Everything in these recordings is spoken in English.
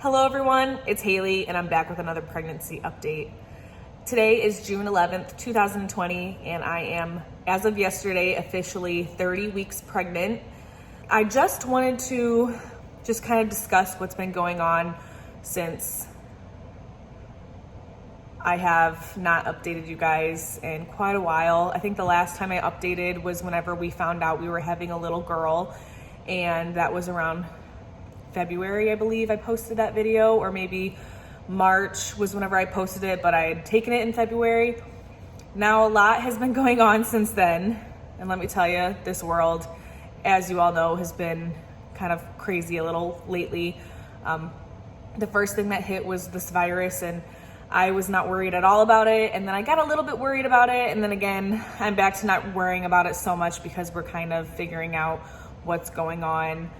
Hello everyone, it's Haley and I'm back with another pregnancy update. Today is June 11th, 2020, and I am, as of yesterday, officially 30 weeks pregnant. I just wanted to kind of discuss what's been going on since I have not updated you guys in quite a while. I think the last time I updated was whenever we found out we were having a little girl, and that was around February, I believe I posted that video, or maybe March was whenever I posted it, but I had taken it in February. Now a lot has been going on since then, and let me tell you, this world, as you all know, has been kind of crazy a little lately. The first thing that hit was this virus, and I was not worried at all about it, and then I got a little bit worried about it, and then again, I'm back to not worrying about it so much because we're kind of figuring out what's going on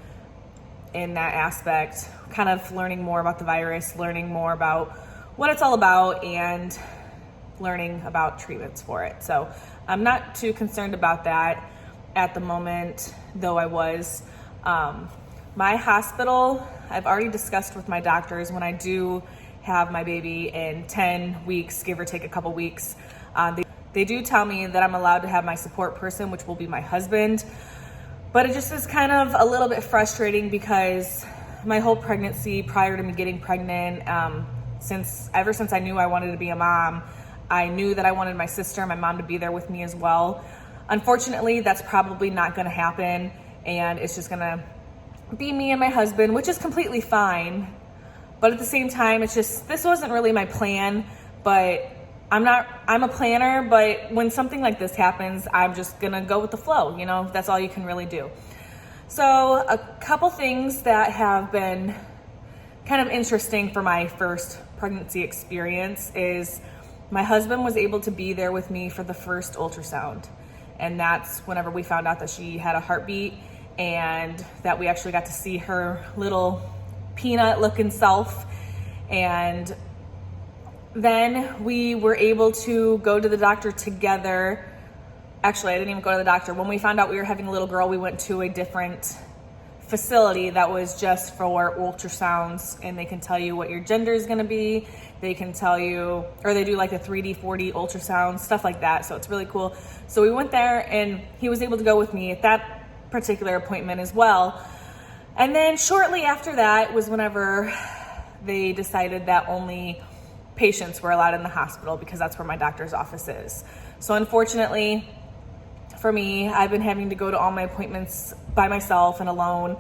in that aspect, kind of learning more about the virus, learning more about what it's all about, and learning about treatments for it. So I'm not too concerned about that at the moment, though I was. My hospital, I've already discussed with my doctors when I do have my baby in 10 weeks, give or take a couple weeks. They do tell me that I'm allowed to have my support person, which will be my husband. But it just is kind of a little bit frustrating because my whole pregnancy, prior to me getting pregnant, ever since I knew I wanted to be a mom, I knew that I wanted my sister and my mom to be there with me as well. Unfortunately, that's probably not going to happen, and it's just going to be me and my husband, which is completely fine. But at the same time, this wasn't really my plan, but I'm a planner, but when something like this happens, I'm just gonna go with the flow, that's all you can really do. So a couple things that have been kind of interesting for my first pregnancy experience is my husband was able to be there with me for the first ultrasound. And that's whenever we found out that she had a heartbeat and that we actually got to see her little peanut looking self. And then we were able to go to the doctor together. Actually, I didn't even go to the doctor. When we found out we were having a little girl, we went to a different facility that was just for ultrasounds, and they can tell you what your gender is going to be. They can tell you, or they do like a 3D, 4D ultrasound, stuff like that. So it's really cool. So we went there, and he was able to go with me at that particular appointment as well. And then shortly after that was whenever they decided that only patients were allowed in the hospital because that's where my doctor's office is. So unfortunately for me, I've been having to go to all my appointments by myself and alone,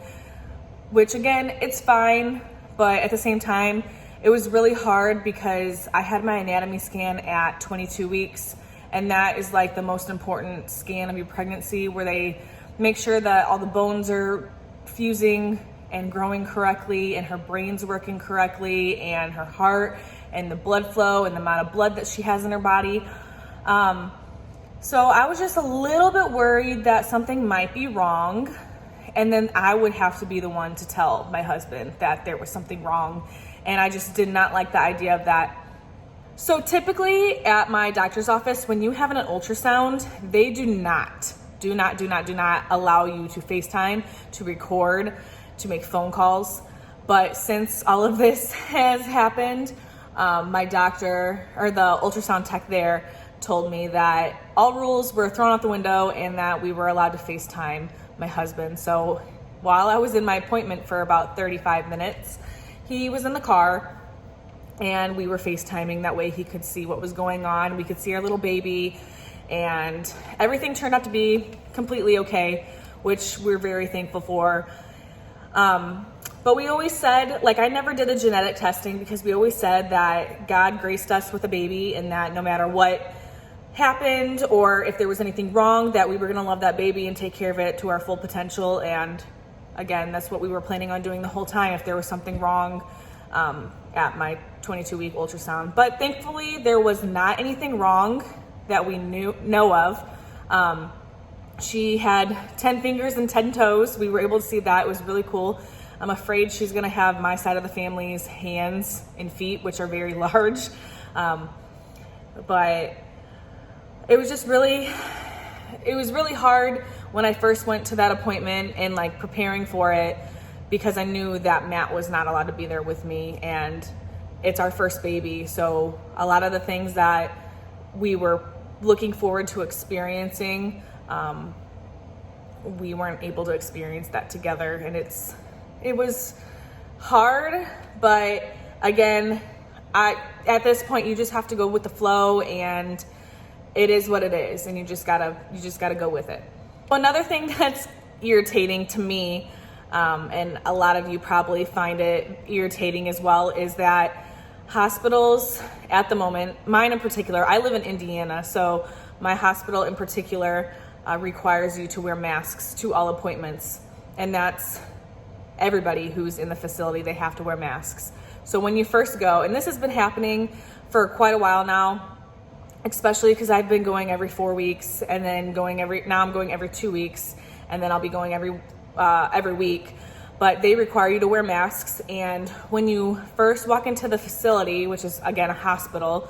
which again, it's fine, but at the same time, it was really hard because I had my anatomy scan at 22 weeks, and that is like the most important scan of your pregnancy, where they make sure that all the bones are fusing and growing correctly, and her brain's working correctly, and her heart and the blood flow and the amount of blood that she has in her body. So I was just a little bit worried that something might be wrong, and then I would have to be the one to tell my husband that there was something wrong, and I just did not like the idea of that. So typically at my doctor's office, when you have an ultrasound, they do not allow you to FaceTime, to record, to make phone calls. But since all of this has happened, my doctor, or the ultrasound tech there, told me that all rules were thrown out the window and that we were allowed to FaceTime my husband. So while I was in my appointment for about 35 minutes, he was in the car and we were FaceTiming. That way he could see what was going on. We could see our little baby, and everything turned out to be completely okay, which we're very thankful for. But we always said, I never did a genetic testing because we always said that God graced us with a baby, and that no matter what happened or if there was anything wrong, that we were going to love that baby and take care of it to our full potential. And again, that's what we were planning on doing the whole time if there was something wrong at my 22-week ultrasound. But thankfully, there was not anything wrong that we know of. She had 10 fingers and 10 toes. We were able to see that. It was really cool. I'm afraid she's going to have my side of the family's hands and feet, which are very large. But it was just really hard when I first went to that appointment and preparing for it, because I knew that Matt was not allowed to be there with me, and it's our first baby. So a lot of the things that we were looking forward to experiencing, we weren't able to experience that together, and it was hard. But again, at this point, you just have to go with the flow, and it is what it is, and you just gotta go with it. Another thing that's irritating to me, and a lot of you probably find it irritating as well, is that hospitals at the moment, mine in particular, I live in Indiana, so my hospital in particular requires you to wear masks to all appointments, and that's everybody who's in the facility, they have to wear masks. So when you first go, and this has been happening for quite a while now, especially because I've been going every 4 weeks, and then now I'm going every 2 weeks, and then I'll be going every week. But they require you to wear masks, and when you first walk into the facility, which is again a hospital,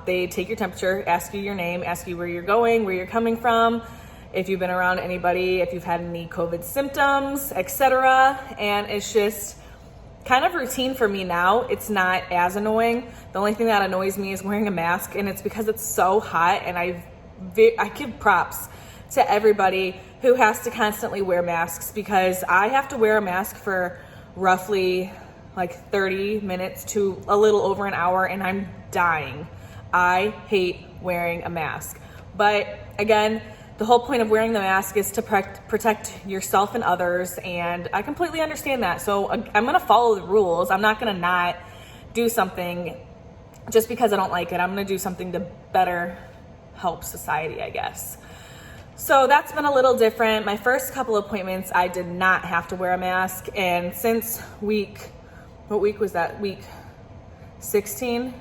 they take your temperature, ask you your name, ask you where you're going, where you're coming from, if you've been around anybody, if you've had any COVID symptoms, etc. And it's just kind of routine for me now. It's not as annoying. The only thing that annoys me is wearing a mask, and it's because it's so hot, and I give props to everybody who has to constantly wear masks, because I have to wear a mask for roughly like 30 minutes to a little over an hour, and I'm dying. I hate wearing a mask. But again, the whole point of wearing the mask is to protect yourself and others, and I completely understand that. So I'm gonna follow the rules. I'm not gonna not do something just because I don't like it. I'm gonna do something to better help society, I guess. So that's been a little different. My first couple appointments, I did not have to wear a mask, and since what week was that? Week 16?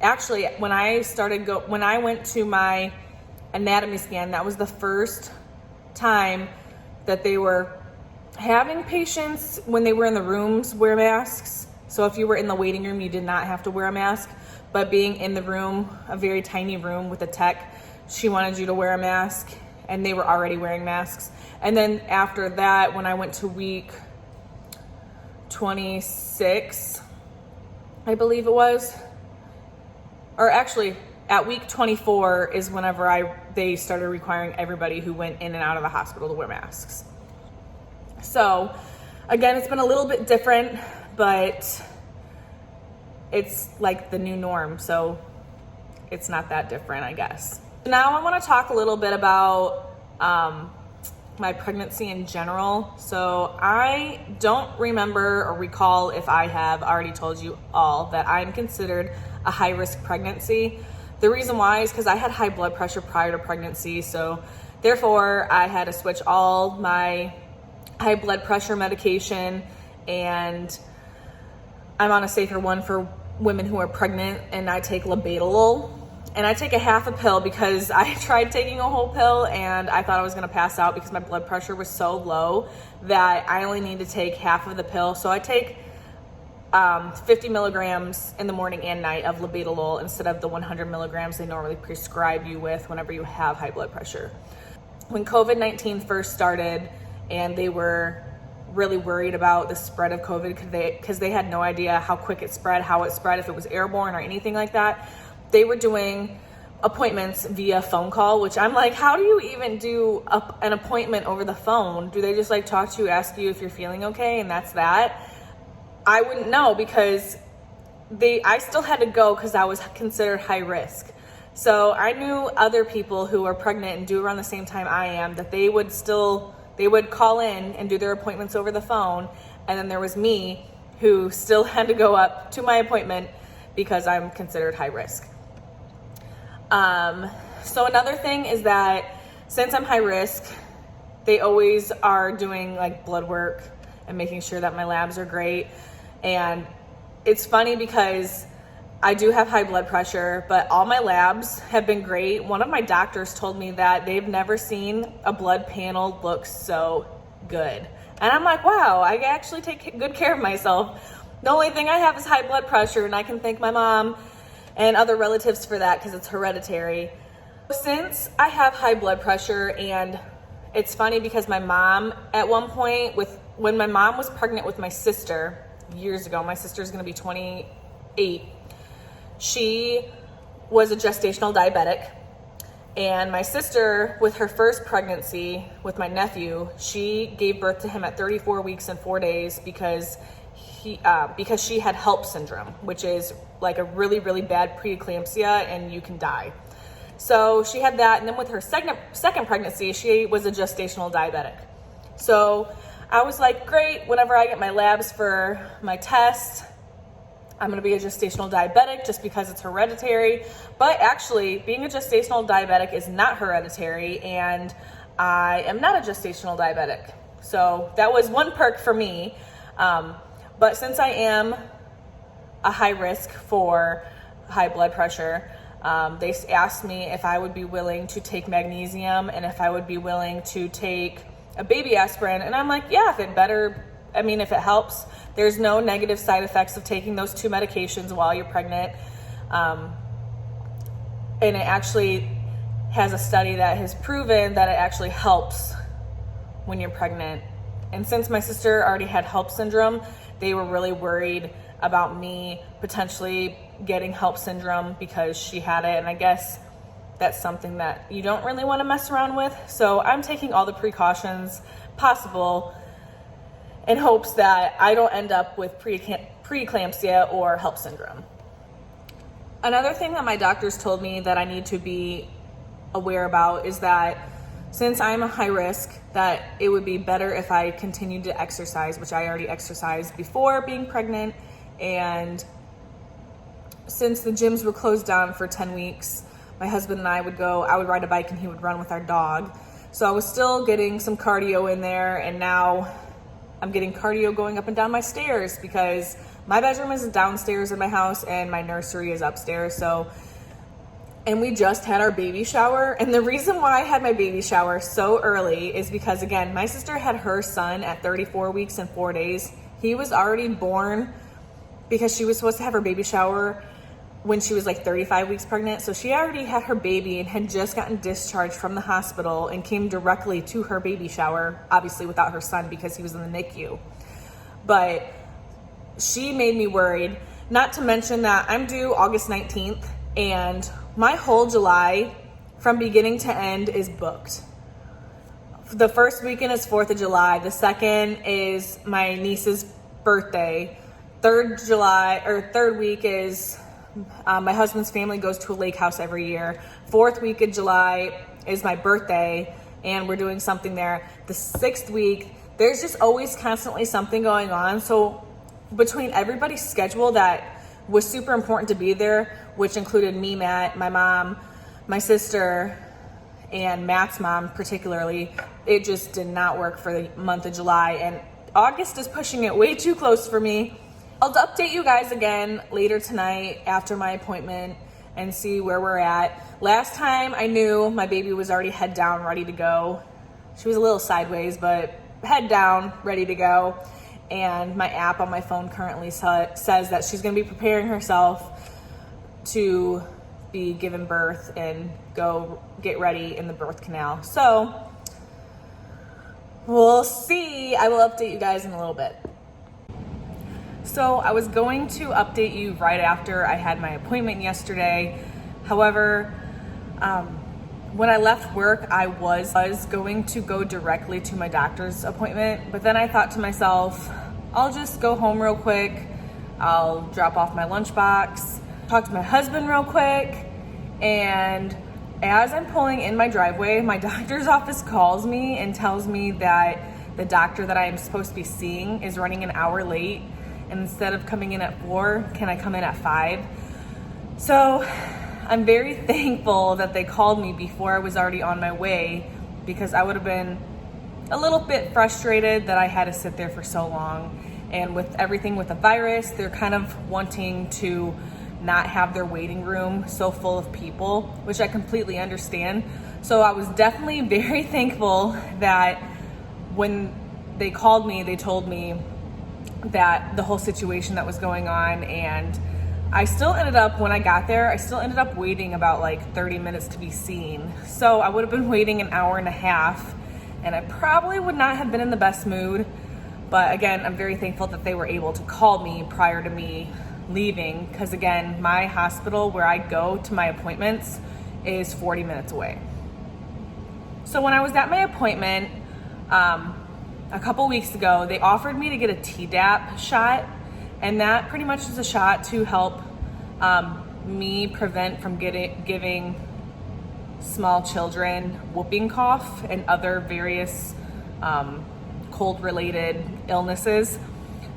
Actually, when I went to my anatomy scan, that was the first time that they were having patients, when they were in the rooms, wear masks. So if you were in the waiting room, you did not have to wear a mask. But being in the room, a very tiny room with a tech, she wanted you to wear a mask, and they were already wearing masks. And then after that, when I went to week 26, I believe it was, or actually at week 24 is whenever they started requiring everybody who went in and out of the hospital to wear masks. So again, it's been a little bit different, but it's like the new norm, so it's not that different, I guess. Now I want to talk a little bit about my pregnancy in general. So I don't remember or recall if I have already told you all that I'm considered a high-risk pregnancy. The reason why is because I had high blood pressure prior to pregnancy, so therefore I had to switch all my high blood pressure medication, and I'm on a safer one for women who are pregnant, and I take labetalol, and I take a half a pill because I tried taking a whole pill and I thought I was going to pass out because my blood pressure was so low that I only need to take half of the pill. So I take 50 milligrams in the morning and night of labetalol instead of the 100 milligrams they normally prescribe you with whenever you have high blood pressure. When COVID-19 first started and they were really worried about the spread of COVID because they had no idea how quick it spread, how it spread, if it was airborne or anything like that, they were doing appointments via phone call, which I'm like, how do you even do an appointment over the phone? Do they just like talk to you, ask you if you're feeling okay, and that's that? I wouldn't know, because I still had to go because I was considered high risk. So I knew other people who were pregnant and due around the same time I am, that they would call in and do their appointments over the phone. And then there was me who still had to go up to my appointment because I'm considered high risk. So another thing is that since I'm high risk, they always are doing like blood work and making sure that my labs are great. And it's funny because I do have high blood pressure, but all my labs have been great. One of my doctors told me that they've never seen a blood panel look so good. And I'm like, wow, I actually take good care of myself. The only thing I have is high blood pressure, and I can thank my mom and other relatives for that because it's hereditary. Since I have high blood pressure and it's funny because my mom at one point, when my mom was pregnant with my sister years ago, my sister's going to be 28, she was a gestational diabetic. And my sister, with her first pregnancy with my nephew, she gave birth to him at 34 weeks and 4 days because she had HELLP syndrome, which is like a really, really bad preeclampsia and you can die. So she had that. And then with her second pregnancy, she was a gestational diabetic. So I was like, great, whenever I get my labs for my test, I'm going to be a gestational diabetic just because it's hereditary. But actually, being a gestational diabetic is not hereditary, and I am not a gestational diabetic. So that was one perk for me. But since I am a high risk for high blood pressure, they asked me if I would be willing to take magnesium and if I would be willing to take a baby aspirin. And I'm like, yeah, if it helps. There's no negative side effects of taking those two medications while you're pregnant. And it actually has a study that has proven that it actually helps when you're pregnant. And since my sister already had HELLP syndrome, they were really worried about me potentially getting HELLP syndrome because she had it. And I guess that's something that you don't really want to mess around with. So I'm taking all the precautions possible in hopes that I don't end up with preeclampsia or HELLP syndrome. Another thing that my doctors told me that I need to be aware about is that since I'm a high risk, that it would be better if I continued to exercise, which I already exercised before being pregnant. And since the gyms were closed down for 10 weeks, my husband and I would ride a bike and he would run with our dog. So I was still getting some cardio in there, and now I'm getting cardio going up and down my stairs because my bedroom is downstairs in my house and my nursery is upstairs. And we just had our baby shower. And the reason why I had my baby shower so early is because, again, my sister had her son at 34 weeks and 4 days. He was already born because she was supposed to have her baby shower when she was like 35 weeks pregnant. So she already had her baby and had just gotten discharged from the hospital and came directly to her baby shower, obviously without her son because he was in the NICU. But she made me worried, not to mention that I'm due August 19th and my whole July from beginning to end is booked. The first weekend is 4th of July. The second is my niece's birthday. Third week is my husband's family goes to a lake house every year. Fourth week of July is my birthday, and we're doing something there. The 6th week, there's just always constantly something going on. So between everybody's schedule that was super important to be there, which included me, Matt, my mom, my sister, and Matt's mom particularly, it just did not work for the month of July. And August is pushing it way too close for me. I'll update you guys again later tonight after my appointment and see where we're at. Last time I knew my baby was already head down, ready to go. She was a little sideways, but head down, ready to go. And my app on my phone currently says that she's going to be preparing herself to be given birth and go get ready in the birth canal. So we'll see. I will update you guys in a little bit. So I was going to update you right after I had my appointment yesterday. However, when I left work, I was going to go directly to my doctor's appointment, but then I thought to myself, I'll just go home real quick. I'll drop off my lunchbox, talk to my husband real quick, and as I'm pulling in my driveway, my doctor's office calls me and tells me that the doctor that I am supposed to be seeing is running an hour late. And instead of coming in at 4, can I come in at 5? So I'm very thankful that they called me before I was already on my way, because I would have been a little bit frustrated that I had to sit there for so long. And with everything with the virus, they're kind of wanting to not have their waiting room so full of people, which I completely understand. So I was definitely very thankful that when they called me, they told me that the whole situation that was going on. And I still ended up, when I got there, I still ended up waiting about like 30 minutes to be seen. So I would have been waiting an hour and a half and I probably would not have been in the best mood. But again, I'm very thankful that they were able to call me prior to me leaving, because again, my hospital where I go to my appointments is 40 minutes away. So when I was at my appointment a couple weeks ago, they offered me to get a Tdap shot, and that pretty much is a shot to help me prevent from giving small children whooping cough and other various cold-related illnesses.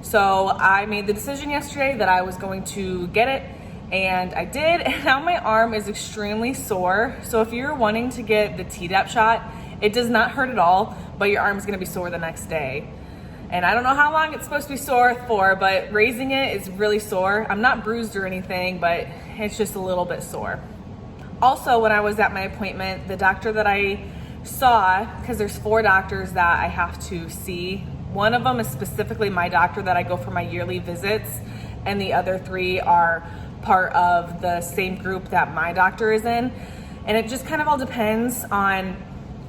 So I made the decision yesterday that I was going to get it, and I did, and now my arm is extremely sore. So if you're wanting to get the Tdap shot, it does not hurt at all, but your arm is gonna be sore the next day. And I don't know how long it's supposed to be sore for, but raising it is really sore. I'm not bruised or anything, but it's just a little bit sore. Also, when I was at my appointment, the doctor that I saw, because there's 4 doctors that I have to see. One of them is specifically my doctor that I go for my yearly visits, and the other 3 are part of the same group that my doctor is in. And it just kind of all depends on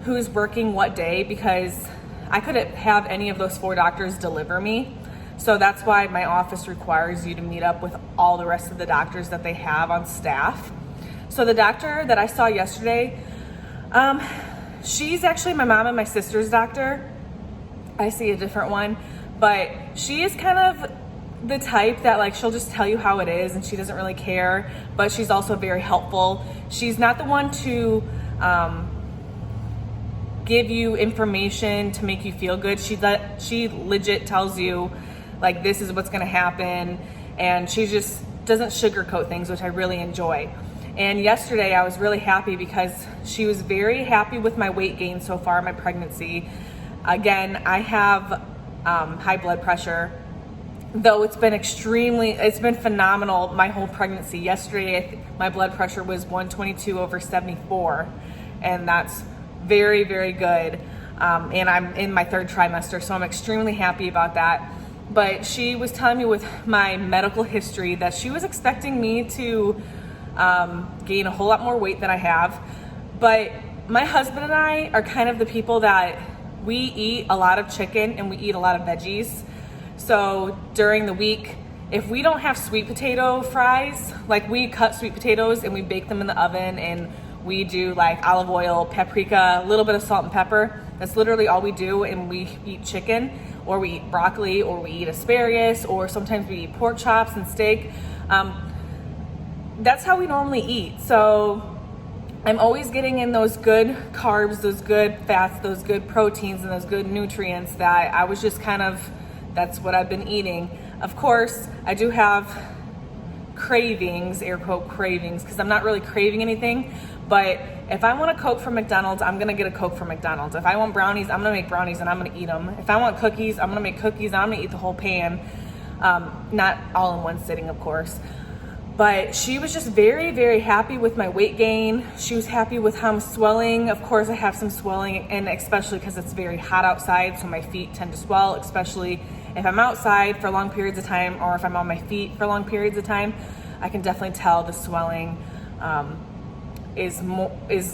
who's working what day, because I couldn't have any of those 4 doctors deliver me. So that's why my office requires you to meet up with all the rest of the doctors that they have on staff. So the doctor that I saw yesterday, she's actually my mom and my sister's doctor. I see a different one, but she is kind of the type that like she'll just tell you how it is and she doesn't really care, but she's also very helpful. She's not the one to give you information to make you feel good. She legit tells you like this is what's gonna happen, and she just doesn't sugarcoat things, which I really enjoy. And yesterday I was really happy because she was very happy with my weight gain so far in my pregnancy. Again, I have high blood pressure, though it's been phenomenal my whole pregnancy. Yesterday, my blood pressure was 122/74, and that's very, very good. And I'm in my 3rd trimester, so I'm extremely happy about that. But she was telling me with my medical history that she was expecting me to gain a whole lot more weight than I have. But my husband and I are kind of the people that we eat a lot of chicken and we eat a lot of veggies. So during the week, if we don't have sweet potato fries, like we cut sweet potatoes and we bake them in the oven, and we do like olive oil, paprika, a little bit of salt and pepper. That's literally all we do, and we eat chicken, or we eat broccoli, or we eat asparagus, or sometimes we eat pork chops and steak. That's how we normally eat. So I'm always getting in those good carbs, those good fats, those good proteins, and those good nutrients that I was just that's what I've been eating. Of course, I do have cravings, air quote cravings, because I'm not really craving anything. But if I want a Coke from McDonald's, I'm gonna get a Coke from McDonald's. If I want brownies, I'm gonna make brownies and I'm gonna eat them. If I want cookies, I'm gonna make cookies and I'm gonna eat the whole pan. Not all in one sitting, of course. But she was just very, very happy with my weight gain. She was happy with how I'm swelling. Of course, I have some swelling, and especially because it's very hot outside, so my feet tend to swell, especially if I'm outside for long periods of time, or if I'm on my feet for long periods of time. I can definitely tell the swelling is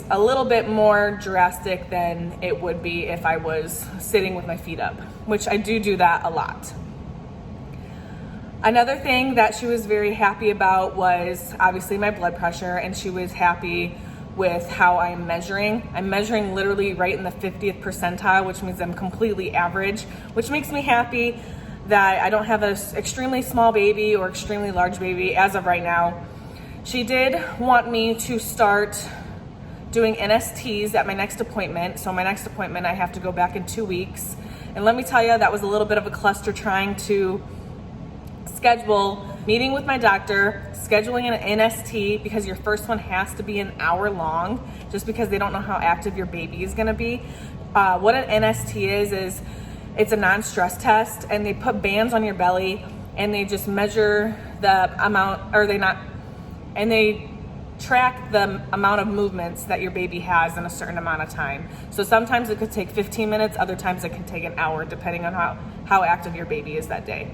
a little bit more drastic than it would be if I was sitting with my feet up, which I do that a lot. Another thing that she was very happy about was obviously my blood pressure, and she was happy with how I'm measuring. I'm measuring literally right in the 50th percentile, which means I'm completely average, which makes me happy that I don't have an extremely small baby or extremely large baby as of right now. She did want me to start doing NSTs at my next appointment. So my next appointment, I have to go back in 2 weeks. And let me tell you, that was a little bit of a cluster trying to schedule meeting with my doctor, scheduling an NST, because your first one has to be an hour long, just because they don't know how active your baby is gonna be. What an NST is it's a non-stress test, and they put bands on your belly and they just measure the amount, and they track the amount of movements that your baby has in a certain amount of time. So sometimes it could take 15 minutes, other times it can take an hour, depending on how active your baby is that day.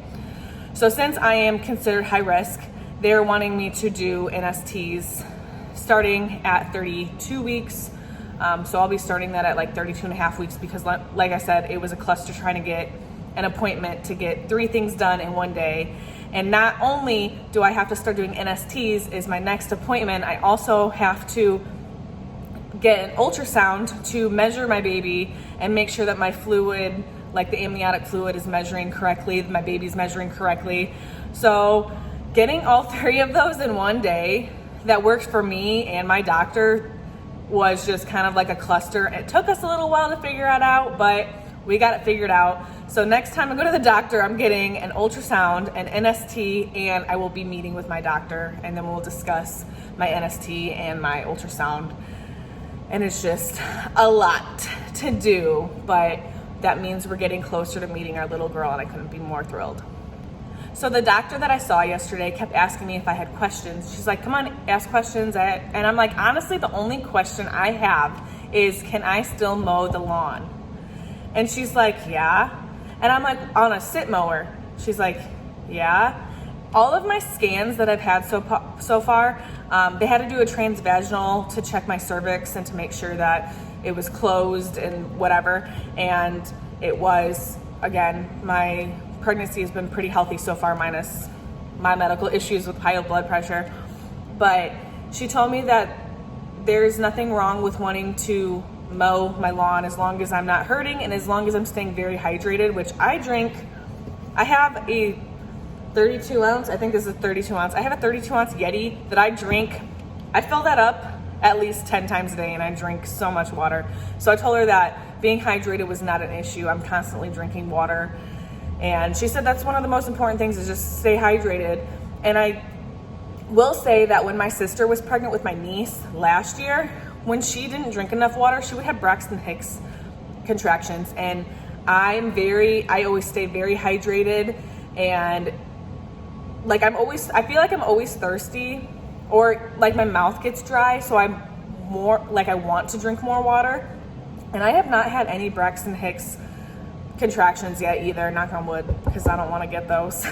So since I am considered high risk, they're wanting me to do NSTs starting at 32 weeks So I'll be starting that at like 32 and a half weeks because like I said, it was a cluster trying to get an appointment to get 3 things done in one day. And not only do I have to start doing NSTs is my next appointment, I also have to get an ultrasound to measure my baby and make sure that my fluid, like the amniotic fluid, is measuring correctly, my baby's measuring correctly. So getting all 3 of those in one day that worked for me and my doctor was just kind of like a cluster. It took us a little while to figure it out, but we got it figured out. So next time I go to the doctor, I'm getting an ultrasound, an NST, and I will be meeting with my doctor, and then we'll discuss my NST and my ultrasound. And it's just a lot to do, but that means we're getting closer to meeting our little girl, and I couldn't be more thrilled. So the doctor that I saw yesterday kept asking me if I had questions. She's like, come on, ask questions. And I'm like, honestly, the only question I have is, can I still mow the lawn? And she's like, yeah. And I'm like, on a sit mower? She's like, yeah. All of my scans that I've had so far, they had to do a transvaginal to check my cervix and to make sure that it was closed and whatever. And it was, again, my pregnancy has been pretty healthy so far, minus my medical issues with high blood pressure. But she told me that there's nothing wrong with wanting to mow my lawn as long as I'm not hurting and as long as I'm staying very hydrated, which I drink. I have a 32 ounce, I think this is a 32 ounce. I have a 32 ounce Yeti that I drink. I fill that up at least 10 times a day, and I drink so much water. So I told her that being hydrated was not an issue. I'm constantly drinking water. And she said that's one of the most important things, is just stay hydrated. And I will say that when my sister was pregnant with my niece last year, when she didn't drink enough water, she would have Braxton Hicks contractions. And I always stay very hydrated, and like I feel like I'm always thirsty, or like my mouth gets dry, so I'm more like I want to drink more water. And I have not had any Braxton Hicks contractions yet either, knock on wood, because I don't want to get those.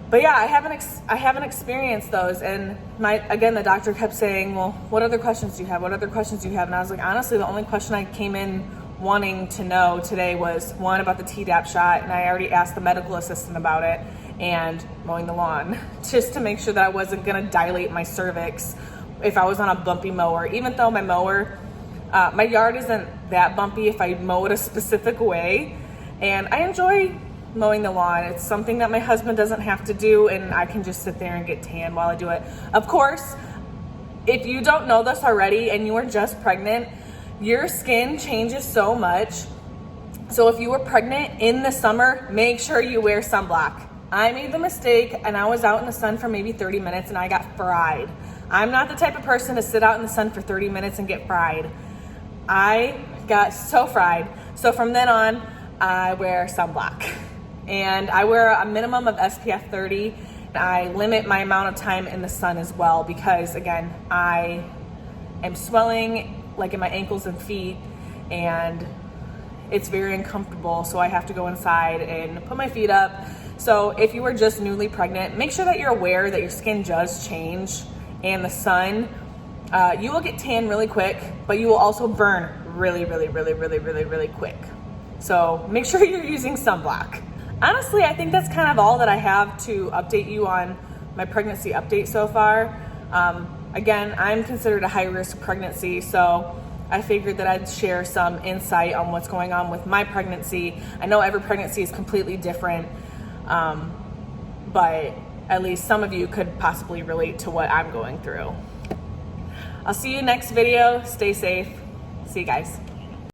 But yeah, I haven't experienced those. And the doctor kept saying, well, what other questions do you have? What other questions do you have? And I was like, honestly, the only question I came in wanting to know today was one about the Tdap shot, and I already asked the medical assistant about it, and mowing the lawn, just to make sure that I wasn't gonna dilate my cervix if I was on a bumpy mower. Even though my mower, my yard isn't that bumpy if I mow it a specific way, and I enjoy mowing the lawn. It's something that my husband doesn't have to do, and I can just sit there and get tan while I do it. Of course, if you don't know this already and you are just pregnant, your skin changes so much. So if you were pregnant in the summer, make sure you wear sunblock. I made the mistake, and I was out in the sun for maybe 30 minutes and I got fried. I'm not the type of person to sit out in the sun for 30 minutes and get fried. I got so fried. So from then on, I wear sunblock. And I wear a minimum of SPF 30. I limit my amount of time in the sun as well, because again, I am swelling like in my ankles and feet, and it's very uncomfortable. So I have to go inside and put my feet up. So if you are just newly pregnant, make sure that you're aware that your skin does change, and the sun, you will get tan really quick, but you will also burn really, really, really, really, really, really quick. So make sure you're using sunblock. Honestly, I think that's kind of all that I have to update you on my pregnancy update so far. Again, I'm considered a high-risk pregnancy, so I figured that I'd share some insight on what's going on with my pregnancy. I know every pregnancy is completely different, but at least some of you could possibly relate to what I'm going through. I'll see you next video. Stay safe. See you guys.